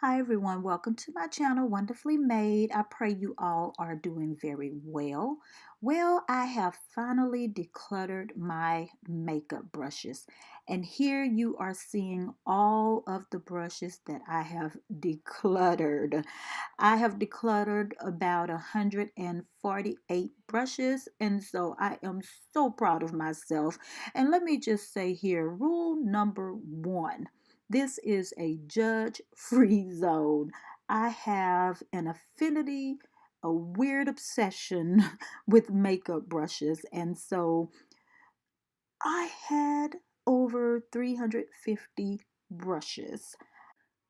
Hi everyone, welcome to my channel, Wonderfully Made. I pray you all are doing very well. Well, I have finally decluttered my makeup brushes, and here you are seeing all of the brushes that I have decluttered. I have decluttered about 148 brushes, and so I am so proud of myself. And let me just say here, rule number one. This is a judge-free zone. I have an affinity, a weird obsession with makeup brushes, and so I had over 350 brushes.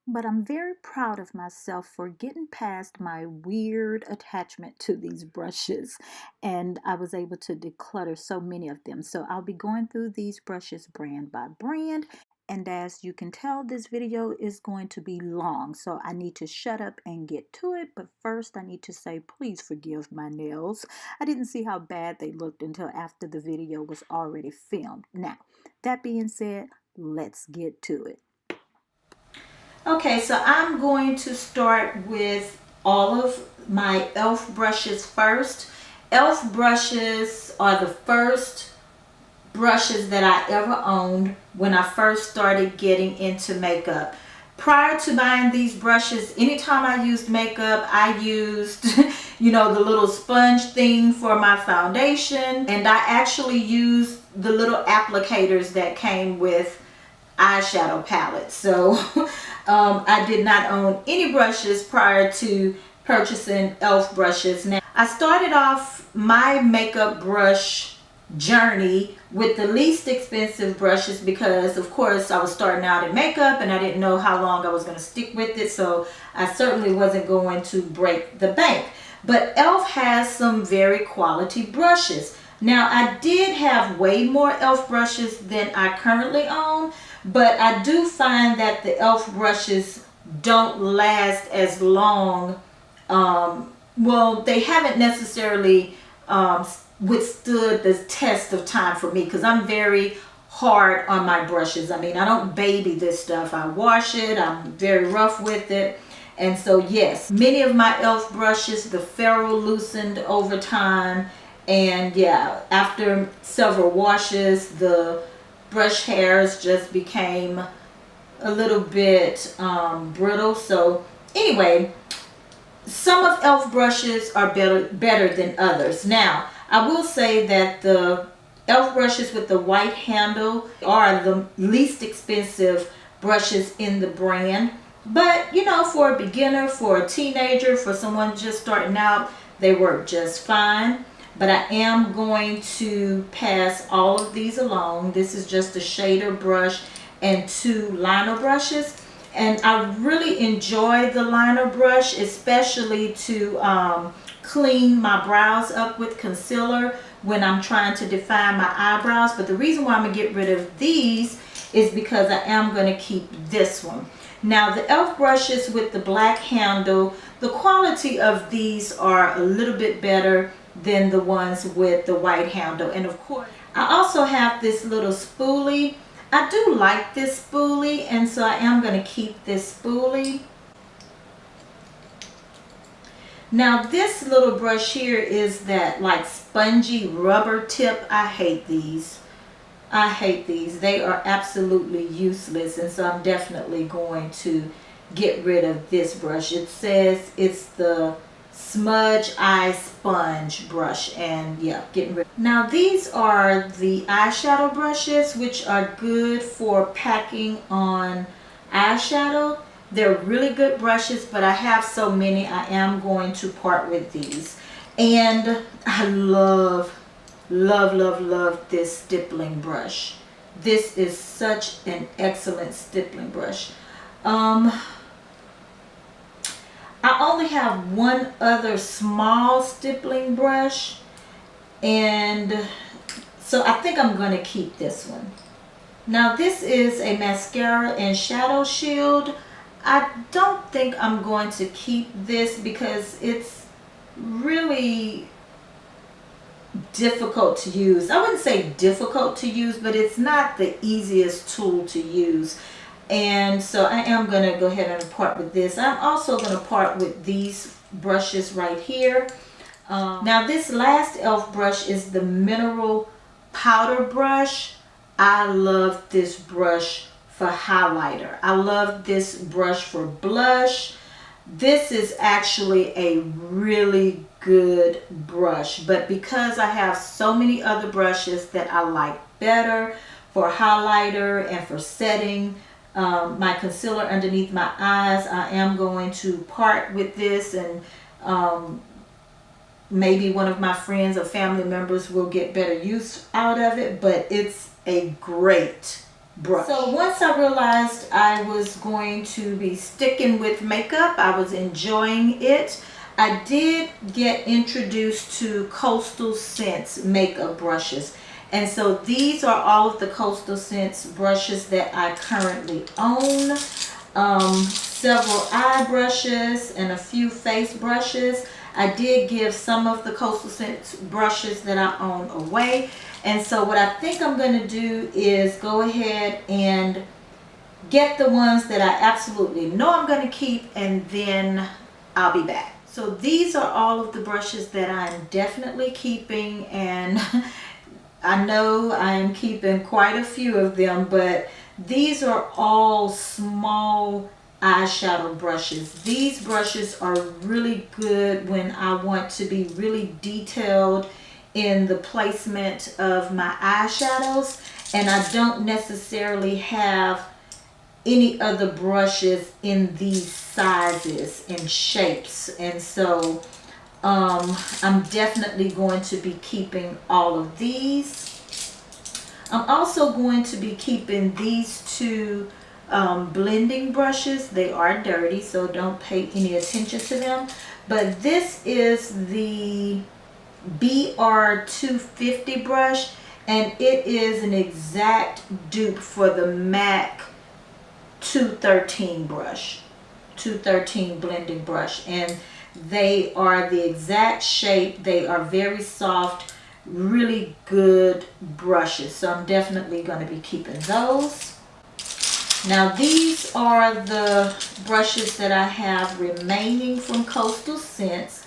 But I'm very proud of myself for getting past my weird attachment to these brushes, and I was able to declutter so many of them. So I'll be going through these brushes brand by brand, and as you can tell, this video is going to be long, so I need to shut up and get to it. But first I need to say, please forgive my nails. I didn't see how bad they looked until after the video was already filmed. Now, that being said, let's get to it. Okay, so I'm going to start with all of my e.l.f. brushes first. E.l.f. brushes are the first brushes that I ever owned when I first started getting into makeup. Prior to buying these brushes, anytime I used makeup, I used, the little sponge thing for my foundation, and I actually used the little applicators that came with eyeshadow palette. So I did not own any brushes prior to purchasing e.l.f. brushes. Now, I started off my makeup brush journey with the least expensive brushes because, of course, I was starting out in makeup and I didn't know how long I was going to stick with it, so I certainly wasn't going to break the bank. But e.l.f. has some very quality brushes. Now, I did have way more e.l.f. brushes than I currently own, but I do find that the e.l.f. brushes don't last as long. Well, they haven't necessarily withstood the test of time for me because I'm very hard on my brushes. I mean, I don't baby this stuff. I wash it. I'm very rough with it. And so, yes, many of my e.l.f. brushes, the ferrule loosened over time. And yeah, after several washes, the brush hairs just became a little bit brittle. So anyway, some of e.l.f. brushes are better than others. Now, I will say that the e.l.f. brushes with the white handle are the least expensive brushes in the brand. But, for a beginner, for a teenager, for someone just starting out, they work just fine. But I am going to pass all of these along. This is just a shader brush and two liner brushes. And I really enjoy the liner brush, especially to clean my brows up with concealer when I'm trying to define my eyebrows. But the reason why I'm going to get rid of these is because I am going to keep this one. Now, the e.l.f. brushes with the black handle, the quality of these are a little bit better than the ones with the white handle. And of course, I also have this little spoolie. I do like this spoolie, and so I am going to keep this spoolie. Now, this little brush here is that like spongy rubber tip. I hate these. I hate these. They are absolutely useless, and so I'm definitely going to get rid of this brush. It says it's the Smudge Eye Sponge brush, and yeah, getting rid. Now, these are the eyeshadow brushes, which are good for packing on eyeshadow. They're really good brushes, but I have so many, I am going to part with these. And I love this stippling brush. This is such an excellent stippling brush. I only have one other small stippling brush, and so I think I'm going to keep this one. Now, this is a mascara and shadow shield. I don't think I'm going to keep this because it's really difficult to use. I wouldn't say difficult to use, but it's not the easiest tool to use. And so I am going to go ahead and part with this. I'm also going to part with these brushes right here. Now this last e.l.f. brush is the mineral powder brush. I love this brush for highlighter. I love this brush for blush. This is actually a really good brush, but because I have so many other brushes that I like better for highlighter and for setting my concealer underneath my eyes, I am going to part with this, and maybe one of my friends or family members will get better use out of it, but it's a great brush. So once I realized I was going to be sticking with makeup, I was enjoying it, I did get introduced to Coastal Scents makeup brushes. And so these are all of the Coastal Scents brushes that I currently own. Several eye brushes and a few face brushes. I did give some of the Coastal Scents brushes that I own away. And so what I think I'm going to do is go ahead and get the ones that I absolutely know I'm going to keep, and then I'll be back. So these are all of the brushes that I'm definitely keeping, and I know I'm keeping quite a few of them, but these are all small eyeshadow brushes. These brushes are really good when I want to be really detailed in the placement of my eyeshadows, and I don't necessarily have any other brushes in these sizes and shapes, and so I'm definitely going to be keeping all of these. I'm also going to be keeping these two blending brushes. They are dirty, so don't pay any attention to them. But this is the BR250 brush, and it is an exact dupe for the MAC 213 brush, 213 blending brush, and they are the exact shape. They are very soft, really good brushes, so I'm definitely going to be keeping those. Now these are the brushes that I have remaining from Coastal Scents.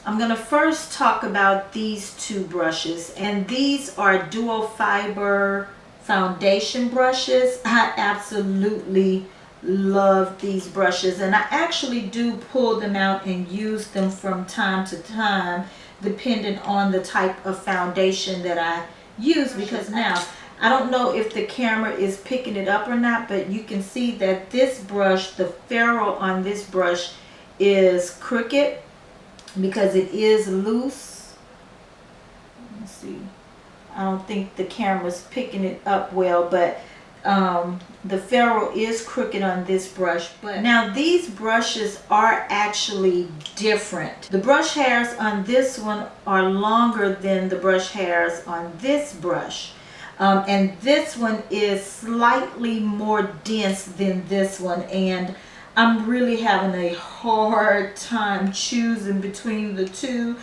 I'm going to first talk about these two brushes, and these are dual fiber foundation brushes. I absolutely love these brushes, and I actually do pull them out and use them from time to time depending on the type of foundation that I use, because now I don't know if the camera is picking it up or not, but you can see that this brush, the ferrule on this brush is crooked because it is loose. Let's see, I don't think the camera's picking it up well, but the ferrule is crooked on this brush. But now these brushes are actually different. The brush hairs on this one are longer than the brush hairs on this brush. And this one is slightly more dense than this one, and I'm really having a hard time choosing between the two.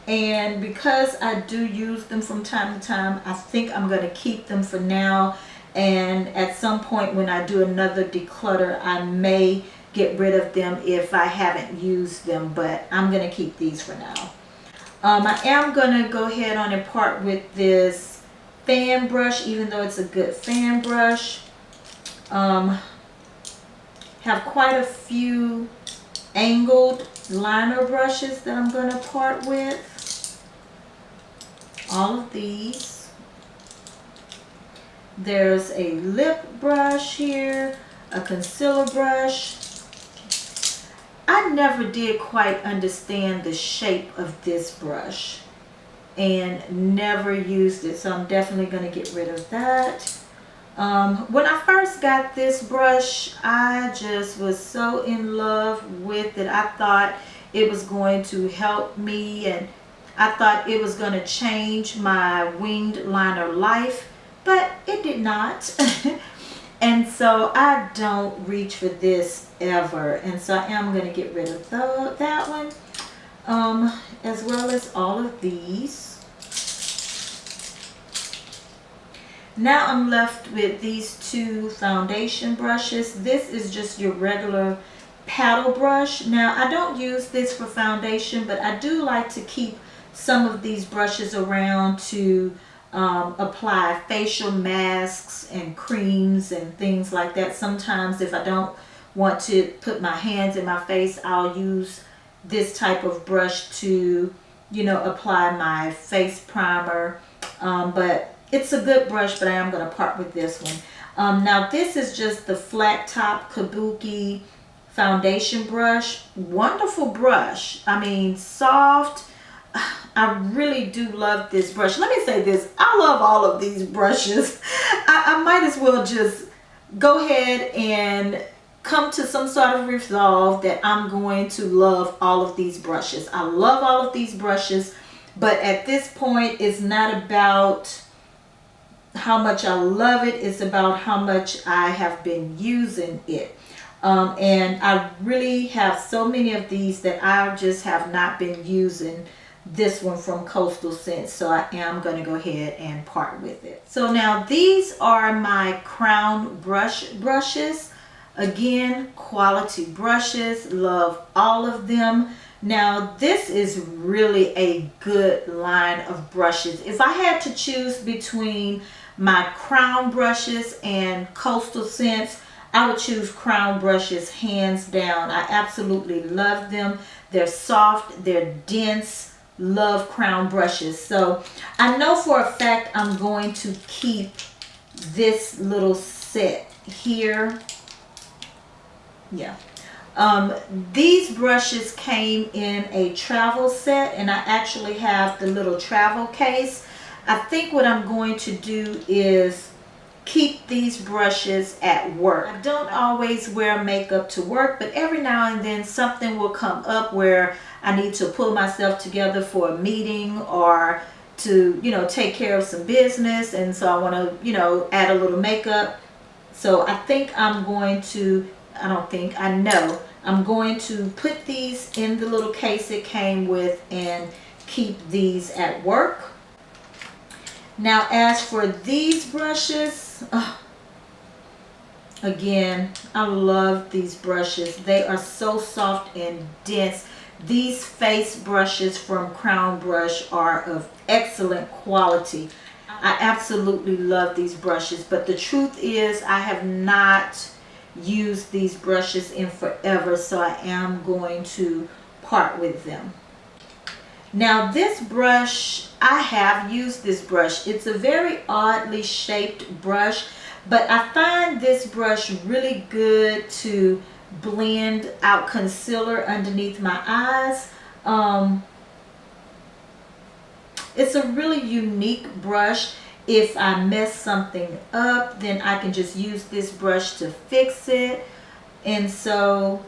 And because I do use them from time to time, I think I'm going to keep them for now. And at some point when I do another declutter, I may get rid of them if I haven't used them, but I'm going to keep these for now. I am going to go ahead on and part with this fan brush, even though it's a good fan brush. Have quite a few angled liner brushes that I'm going to part with. All of these. There's a lip brush here, a concealer brush. I never did quite understand the shape of this brush and never used it, so I'm definitely going to get rid of that. When I first got this brush, I just was so in love with it. I thought it was going to help me, and I thought it was going to change my winged liner life, but it did not. And so I don't reach for this ever, and so I am going to get rid of that one, as well as all of these. Now I'm left with these two foundation brushes. This is just your regular paddle brush. Now I don't use this for foundation, but I do like to keep some of these brushes around to apply facial masks and creams and things like that. Sometimes if I don't want to put my hands in my face, I'll use this type of brush to, you know, apply my face primer. But it's a good brush, but I am going to part with this one. Now this is just the flat top Kabuki foundation brush. Wonderful brush. I mean, soft. I really do love this brush. Let me say this. I love all of these brushes. I might as well just go ahead and come to some sort of resolve that I'm going to love all of these brushes. I love all of these brushes, but at this point it's not about how much I love it. It's about how much I have been using it. And I really have so many of these that I just have not been using this one from Coastal Scents, so I am going to go ahead and part with it. So now these are my crown brushes. Again, quality brushes, love all of them. Now this is really a good line of brushes. If I had to choose between my crown brushes and Coastal Scents, I would choose crown brushes hands down. I absolutely love them. They're soft, they're dense. Love crown brushes. So I know for a fact I'm going to keep this little set here. Yeah. These brushes came in a travel set, and I actually have the little travel case. I think what I'm going to do is keep these brushes at work. I don't always wear makeup to work, but every now and then something will come up where I need to pull myself together for a meeting or to, you know, take care of some business, and so I want to, you know, add a little makeup. So I think I'm going to, I don't think, I know I'm going to put these in the little case it came with and keep these at work. Now as for these brushes, again, I love these brushes. They are so soft and dense. These face brushes from Crown Brush are of excellent quality. I absolutely love these brushes, but the truth is I have not used these brushes in forever, so I am going to part with them. Now this brush, I have used this brush. It's a very oddly shaped brush, but I find this brush really good to blend out concealer underneath my eyes. It's a really unique brush. If I mess something up, then I can just use this brush to fix it. And so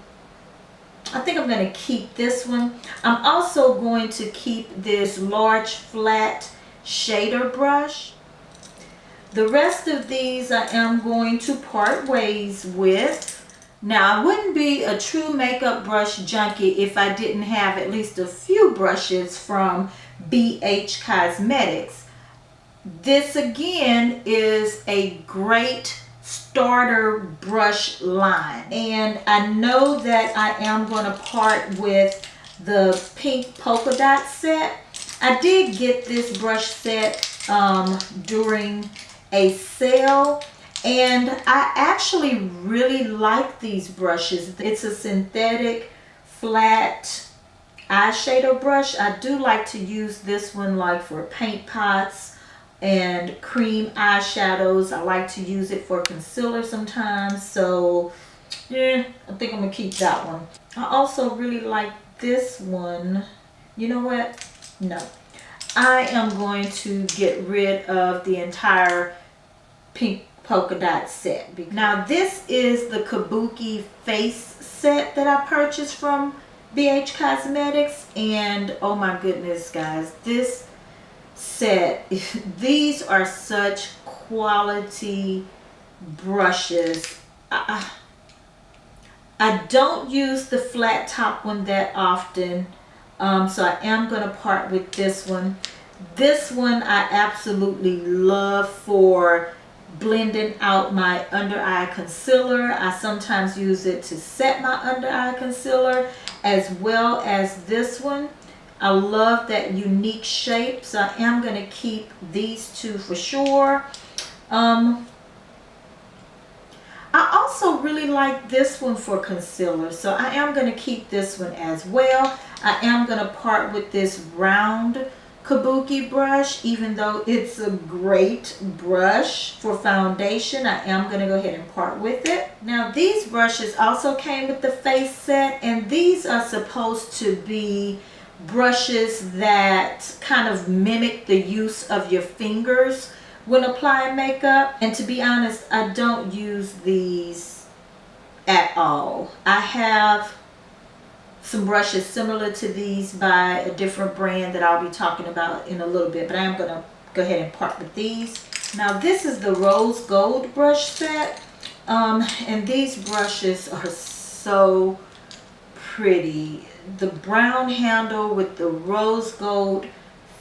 I think I'm going to keep this one. I'm also going to keep this large flat shader brush. The rest of these I am going to part ways with. Now I wouldn't be a true makeup brush junkie if I didn't have at least a few brushes from BH Cosmetics. This again is a great starter brush line, and I know that I am going to part with the pink polka dot set. I did get this brush set during a sale, and I actually really like these brushes. It's a synthetic flat eyeshadow brush. I do like to use this one like for paint pots and cream eyeshadows. I like to use it for concealer sometimes. So yeah, I think I'm gonna keep that one. I also really like this one. You know what? No. I am going to get rid of the entire pink polka dot set. Now this is the Kabuki face set that I purchased from BH Cosmetics, and oh my goodness guys, this set, these are such quality brushes. I don't use the flat top one that often, so I am going to part with this one. This one I absolutely love for blending out my under eye concealer. I sometimes use it to set my under eye concealer, as well as this one. I love that unique shape, so I am going to keep these two for sure. I also really like this one for concealer, so I am going to keep this one as well. I am going to part with this round kabuki brush, even though it's a great brush for foundation. I am going to go ahead and part with it. Now these brushes also came with the face set, and these are supposed to be brushes that kind of mimic the use of your fingers when applying makeup. And to be honest, I don't use these at all. I have some brushes similar to these by a different brand that I'll be talking about in a little bit, but I am going to go ahead and part with these. Now this is the rose gold brush set, and these brushes are so pretty. The brown handle with the rose gold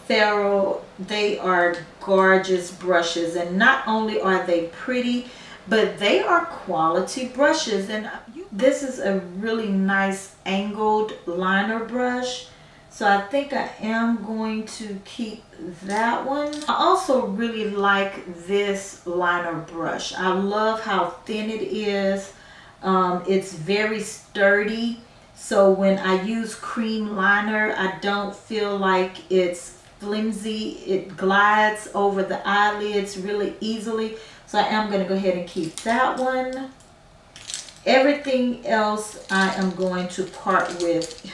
ferrule, they are gorgeous brushes, and not only are they pretty, but they are quality brushes. And this is a really nice angled liner brush, so I think I am going to keep that one. I also really like this liner brush. I love how thin it is. It's very sturdy, so when I use cream liner, I don't feel like it's flimsy. It glides over the eyelids really easily, so I am going to go ahead and keep that one. Everything else I am going to part with,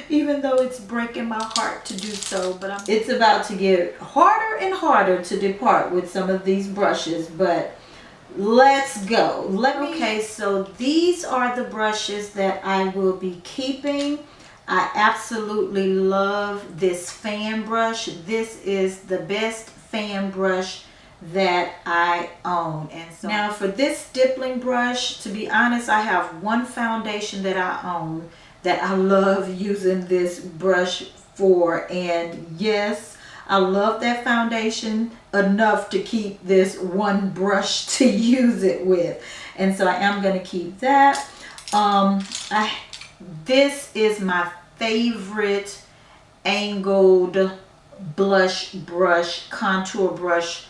even though it's breaking my heart to do so, but it's about to get harder and harder to depart with some of these brushes, but let's go. Okay, so these are the brushes that I will be keeping. I absolutely love this fan brush. This is the best fan brush that I own. And so now for this stippling brush, to be honest, I have one foundation that I own that I love using this brush for, and yes, I love that foundation enough to keep this one brush to use it with, and so I am going to keep that. This is my favorite angled blush brush, contour brush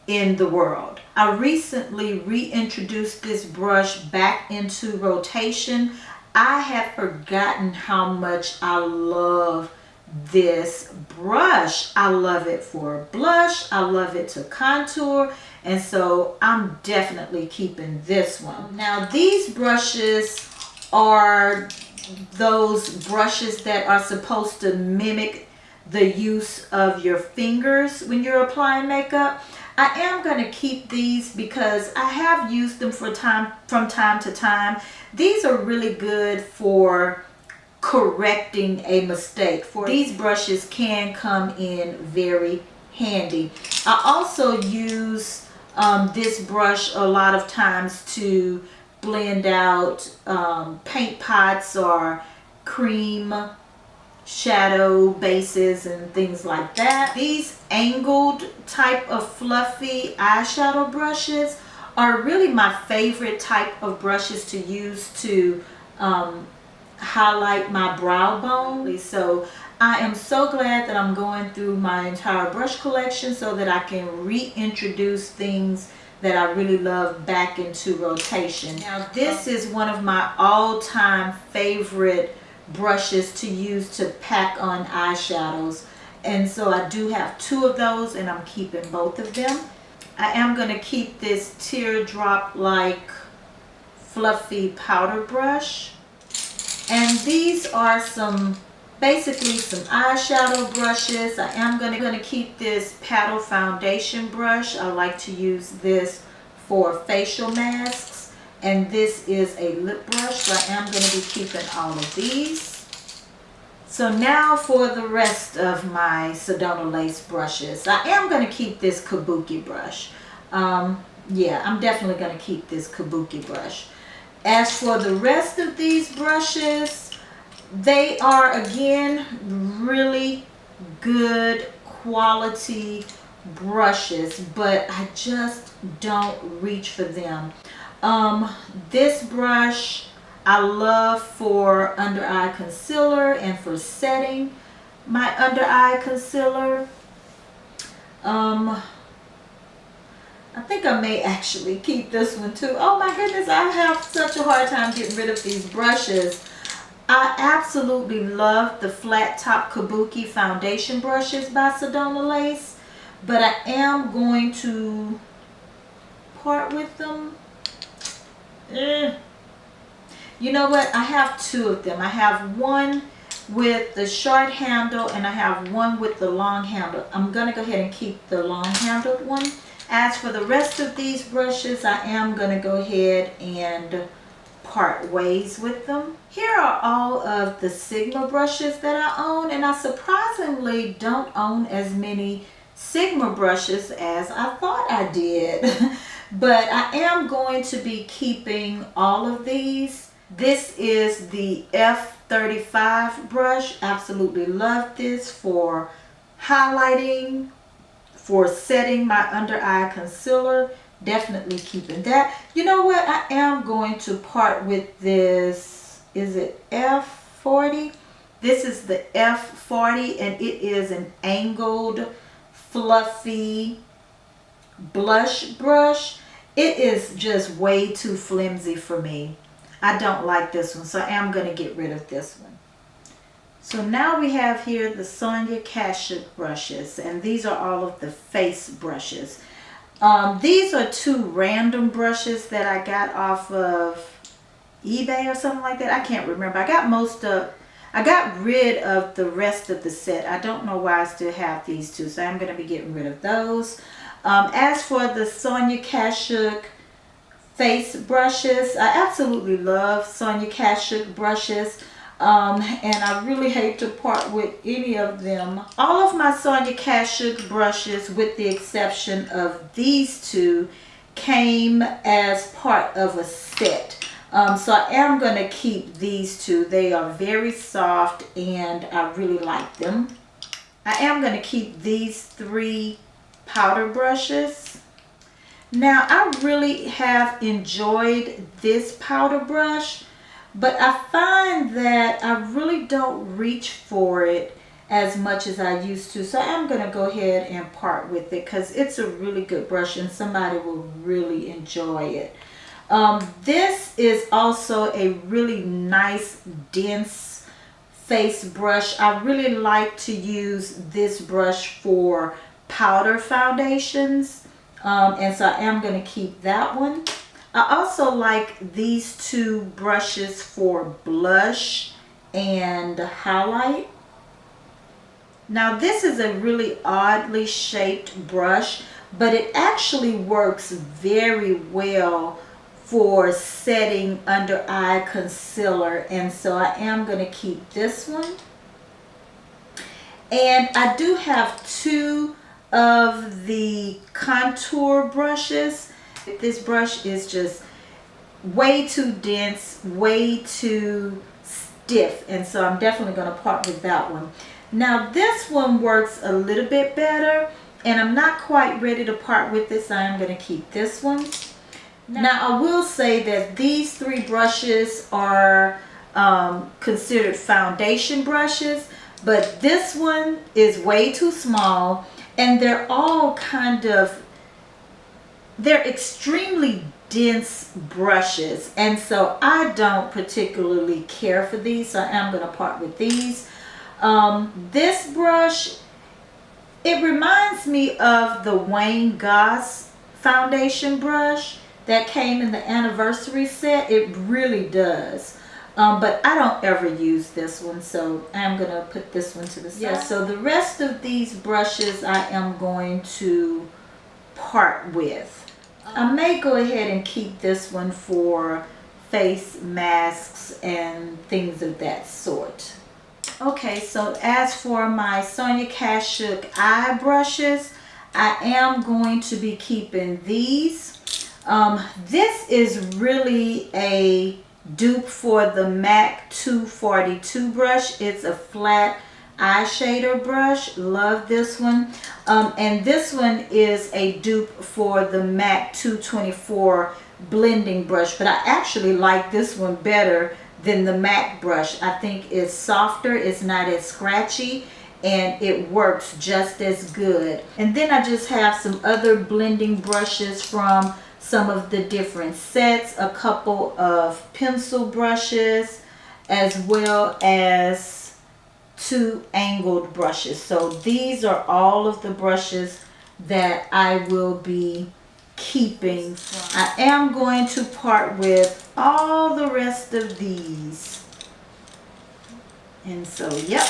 in the world. I recently reintroduced this brush back into rotation. I had forgotten how much I love this brush. I love it for blush, I love it to contour, and so I'm definitely keeping this one. Now these brushes are those brushes that are supposed to mimic the use of your fingers when you're applying makeup. I am going to keep these because I have used them from time to time. These are really good for correcting a mistake. These brushes can come in very handy. I also use this brush a lot of times to blend out paint pots or cream shadow bases and things like that. These angled type of fluffy eyeshadow brushes are really my favorite type of brushes to use to highlight my brow bone. So I am so glad that I'm going through my entire brush collection so that I can reintroduce things that I really love back into rotation. Now this is one of my all-time favorite brushes to use to pack on eyeshadows, and so I do have two of those and I'm keeping both of them. I am going to keep this teardrop like fluffy powder brush, and these are basically some eyeshadow brushes. I am going to keep this paddle foundation brush. I like to use this for facial masks. And this is a lip brush, so I am going to be keeping all of these. So now for the rest of my Sedona Lace brushes. I am going to keep this kabuki brush. Yeah, I'm definitely going to keep this kabuki brush. As for the rest of these brushes, they are again really good quality brushes, but I just don't reach for them. This brush I love for under eye concealer and for setting my under eye concealer. I think I may actually keep this one too. Oh my goodness, I have such a hard time getting rid of these brushes. I absolutely love the flat top kabuki foundation brushes by Sedona Lace, but I am going to part with them. You know what? I have two of them. I have one with the short handle and I have one with the long handle. I'm going to go ahead and keep the long handled one. As for the rest of these brushes, I am going to go ahead and part ways with them. Here are all of the Sigma brushes that I own, and I surprisingly don't own as many Sigma brushes as I thought I did. But I am going to be keeping all of these. This is the F35 brush. Absolutely love this for highlighting, for setting my under eye concealer. Definitely keeping that. You know what? I am going to part with this. Is it F40? This is the F40 and it is an angled, fluffy blush brush. It is just way too flimsy for me. I don't like this one, so I am going to get rid of this one. So now we have here the Sonia Kashuk brushes, and these are all of the face brushes. These are two random brushes that I got off of eBay or something like that. I can't remember. I got rid of the rest of the set. I don't know why I still have these two, so I'm going to be getting rid of those. As for the Sonia Kashuk face brushes, I absolutely love Sonia Kashuk brushes. And I really hate to part with any of them. All of my Sonia Kashuk brushes, with the exception of these two, came as part of a set. So I am going to keep these two. They are very soft and I really like them. I am going to keep these three powder brushes. Now I really have enjoyed this powder brush, but I find that I really don't reach for it as much as I used to. So I'm going to go ahead and part with it because it's a really good brush and somebody will really enjoy it. This is also a really nice, dense face brush. I really like to use this brush for powder foundations. And so I am going to keep that one. I also like these two brushes for blush and highlight. Now this is a really oddly shaped brush, but it actually works very well for setting under eye concealer, and so I am going to keep this one. And I do have two of the contour brushes. This brush is just way too dense, way too stiff, and so I'm definitely going to part with that one. Now this one works a little bit better, and I'm not quite ready to part with this, so I'm going to keep this one. Now I will say that these three brushes are considered foundation brushes, but this one is way too small, and they're all they're extremely dense brushes, and so I don't particularly care for these, so I'm going to part with these. This brush, it reminds me of the Wayne Goss foundation brush that came in the anniversary set. It really does. But I don't ever use this one, so I'm going to put this one to the side. Yeah, so the rest of these brushes I am going to part with. I may go ahead and keep this one for face masks and things of that sort. Okay, so as for my Sonia Kashuk eye brushes, I am going to be keeping these. This is really a dupe for the MAC 242 brush. It's a flat eye shader brush. Love this one. And this one is a dupe for the MAC 224 blending brush, but I actually like this one better than the MAC brush. I think it's softer, it's not as scratchy, and it works just as good. And then I just have some other blending brushes from some of the different sets, a couple of pencil brushes, as well as 2 angled brushes. So these are all of the brushes that I will be keeping. I am going to part with all the rest of these. And so, yep.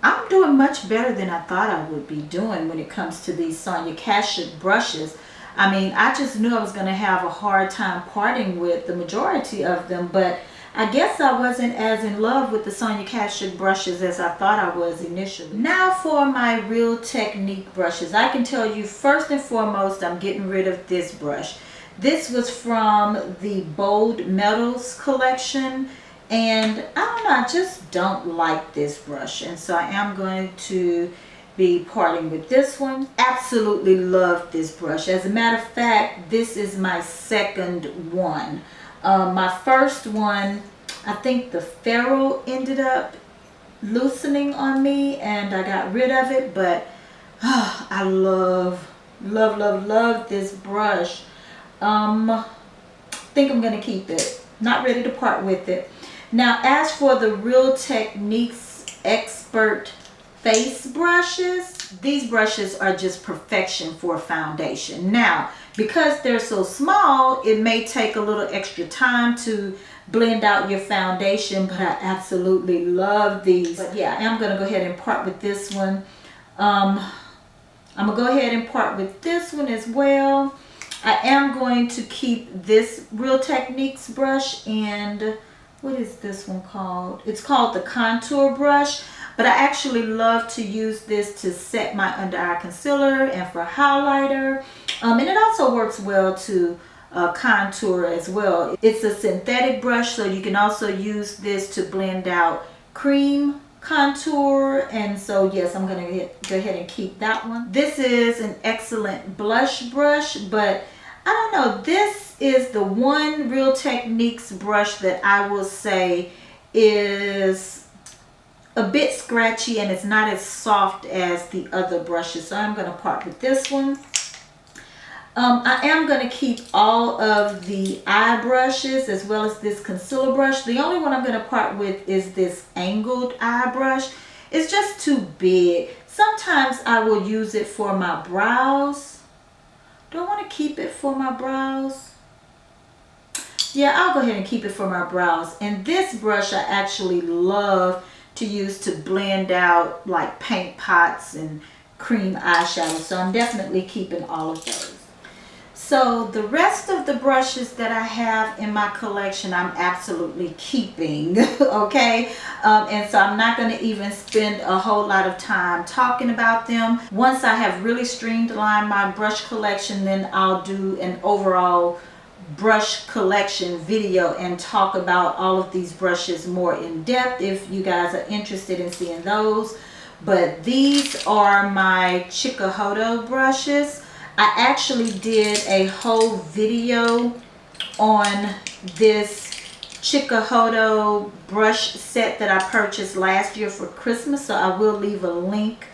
I'm doing much better than I thought I would be doing when it comes to these Sonia Kashuk brushes. I mean, I just knew I was going to have a hard time parting with the majority of them, but I guess I wasn't as in love with the Sonia Kashuk brushes as I thought I was initially. Now for my Real Technique brushes. I can tell you first and foremost, I'm getting rid of this brush. This was from the Bold Metals collection, and I don't know, I just don't like this brush, and so I am going to be parting with this one. Absolutely love this brush. As a matter of fact, this is my second one. My first one, I think the ferrule ended up loosening on me and I got rid of it, but I love this brush. Think I'm gonna keep it. Not ready to part with it. Now, as for the Real Techniques Expert face brushes, these brushes are just perfection for foundation. Now, because they're so small, it may take a little extra time to blend out your foundation, but I absolutely love these. But yeah, I am going to go ahead and part with this one. I'm going to go ahead and part with this one as well. I am going to keep this Real Techniques brush, and what is this one called? It's called the Contour Brush. But I actually love to use this to set my under eye concealer and for highlighter. And it also works well to contour as well. It's a synthetic brush, so you can also use this to blend out cream contour. And so yes, I'm going to go ahead and keep that one. This is an excellent blush brush, but I don't know. This is the one Real Techniques brush that I will say is a bit scratchy and it's not as soft as the other brushes, so I'm going to part with this one. I am going to keep all of the eye brushes as well as this concealer brush. The only one I'm going to part with is this angled eye brush. It's just too big. Sometimes I will use it for my brows. Do I want to keep it for my brows? Yeah, I'll go ahead and keep it for my brows. And this brush I actually love to use to blend out like paint pots and cream eyeshadow, so I'm definitely keeping all of those. So the rest of the brushes that I have in my collection I'm absolutely keeping. Okay, and so I'm not going to even spend a whole lot of time talking about them. Once I have really streamlined my brush collection, then I'll do an overall brush collection video and talk about all of these brushes more in depth if you guys are interested in seeing those. But these are my Chikuhodu brushes. I actually did a whole video on this Chikuhodu brush set that I purchased last year for Christmas, so I will leave a link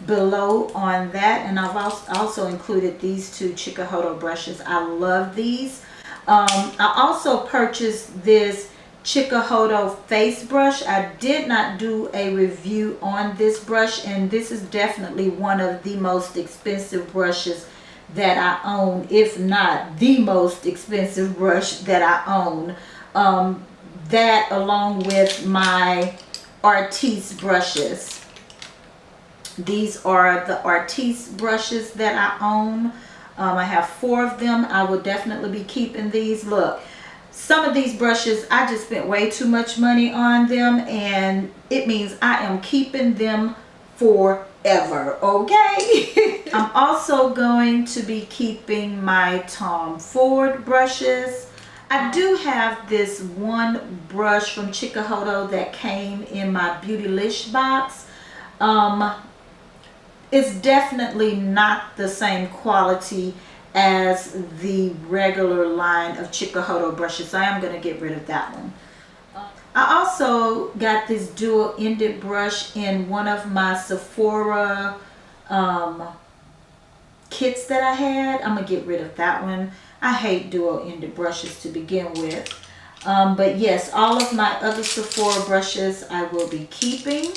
below on that. And I've also included these 2 Chikuhodu brushes. I love these. I also purchased this Chikuhodu face brush. I did not do a review on this brush, and this is definitely one of the most expensive brushes that I own, if not the most expensive brush that I own. That along with my Artiste brushes. These are the Artiste brushes that I own. I have 4 of them. I will definitely be keeping these. Look, some of these brushes, I just spent way too much money on them, and it means I am keeping them forever, okay? I'm also going to be keeping my Tom Ford brushes. I do have this one brush from Chikuhodu that came in my Beautylish box. Um, it's definitely not the same quality as the regular line of Chikuhodu brushes. I am going to get rid of that one. I also got this dual-ended brush in one of my Sephora kits that I had. I'm going to get rid of that one. I hate dual-ended brushes to begin with. But yes, all of my other Sephora brushes I will be keeping.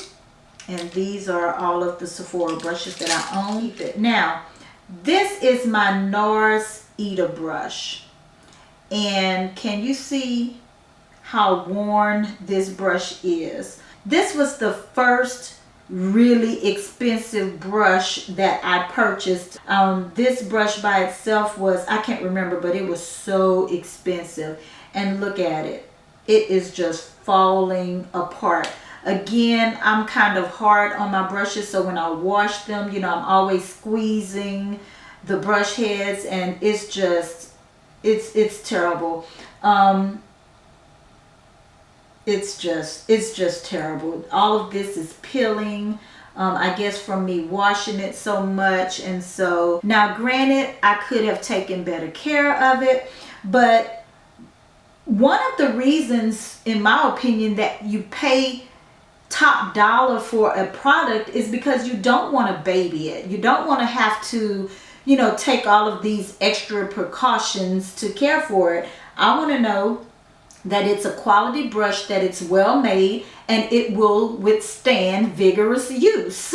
And these are all of the Sephora brushes that I own. Now, this is my NARS Eda brush. And can you see how worn this brush is? This was the first really expensive brush that I purchased. This brush by itself was, I can't remember, but it was so expensive. And look at it. It is just falling apart. Again, I'm kind of hard on my brushes, so when I wash them, you know, I'm always squeezing the brush heads, and it's just, it's terrible. It's just terrible. All of this is peeling, I guess from me washing it so much. And so now, granted, I could have taken better care of it, but one of the reasons, in my opinion, that you pay top dollar for a product is because you don't want to baby it. You don't want to have to, you know, take all of these extra precautions to care for it. I want to know that it's a quality brush, that it's well made, and it will withstand vigorous use.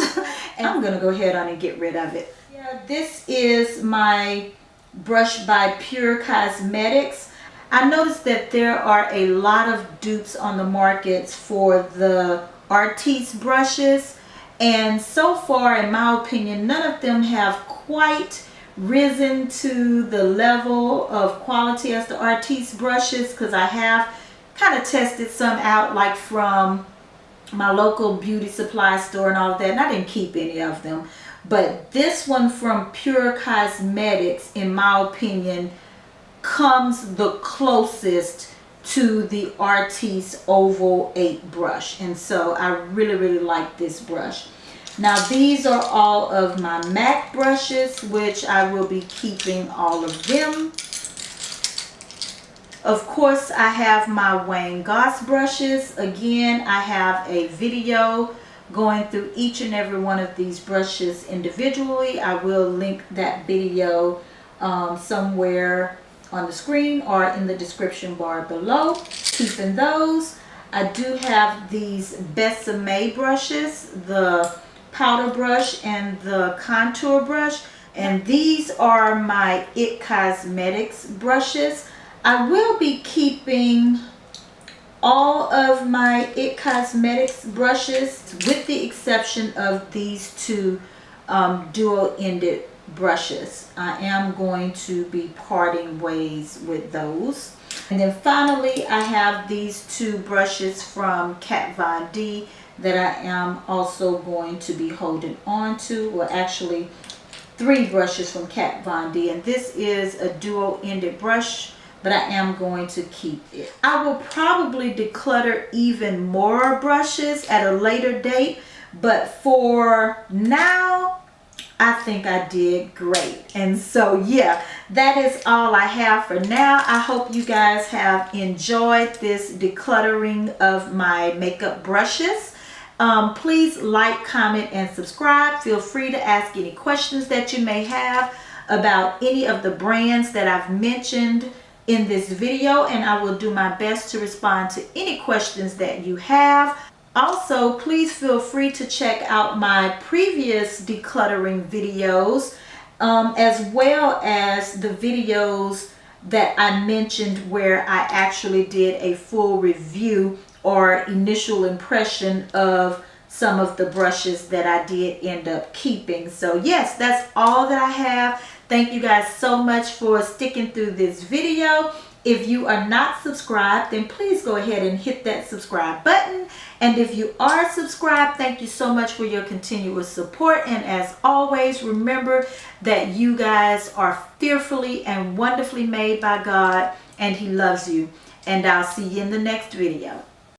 And I'm going to go ahead on and get rid of it. Yeah, this is my brush by Pure Cosmetics. I noticed that there are a lot of dupes on the market for the Artiste brushes, and so far, in my opinion, none of them have quite risen to the level of quality as the Artiste brushes, because I have kind of tested some out, like from my local beauty supply store and all of that, and I didn't keep any of them. But this one from Pure Cosmetics, in my opinion, comes the closest to the Artiste Oval 8 brush, and so I really like this brush. Now, these are all of my MAC brushes, which I will be keeping all of them. Of course, I have my Wayne Goss brushes. Again, I have a video going through each and every one of these brushes individually. I will link that video somewhere on the screen or in the description bar below. Keeping those. I do have these Besame brushes, the powder brush and the contour brush, and these are my It Cosmetics brushes. I will be keeping all of my It Cosmetics brushes with the exception of these two dual-ended brushes. I am going to be parting ways with those. And then finally, I have these two brushes from Kat Von D that I am also going to be holding on to. Well, actually, three brushes from Kat Von D, and this is a dual-ended brush, but I am going to keep it. I will probably declutter even more brushes at a later date, but for now, I think I did great. And so yeah, that is all I have for now. I hope you guys have enjoyed this decluttering of my makeup brushes. Please like, comment, and subscribe. Feel free to ask any questions that you may have about any of the brands that I've mentioned in this video, and I will do my best to respond to any questions that you have. Also, please feel free to check out my previous decluttering videos, as well as the videos that I mentioned where I actually did a full review or initial impression of some of the brushes that I did end up keeping. So yes, that's all that I have. Thank you guys so much for sticking through this video. If you are not subscribed, then please go ahead and hit that subscribe button. And if you are subscribed, thank you so much for your continuous support. And as always, remember that you guys are fearfully and wonderfully made by God, and he loves you. And I'll see you in the next video.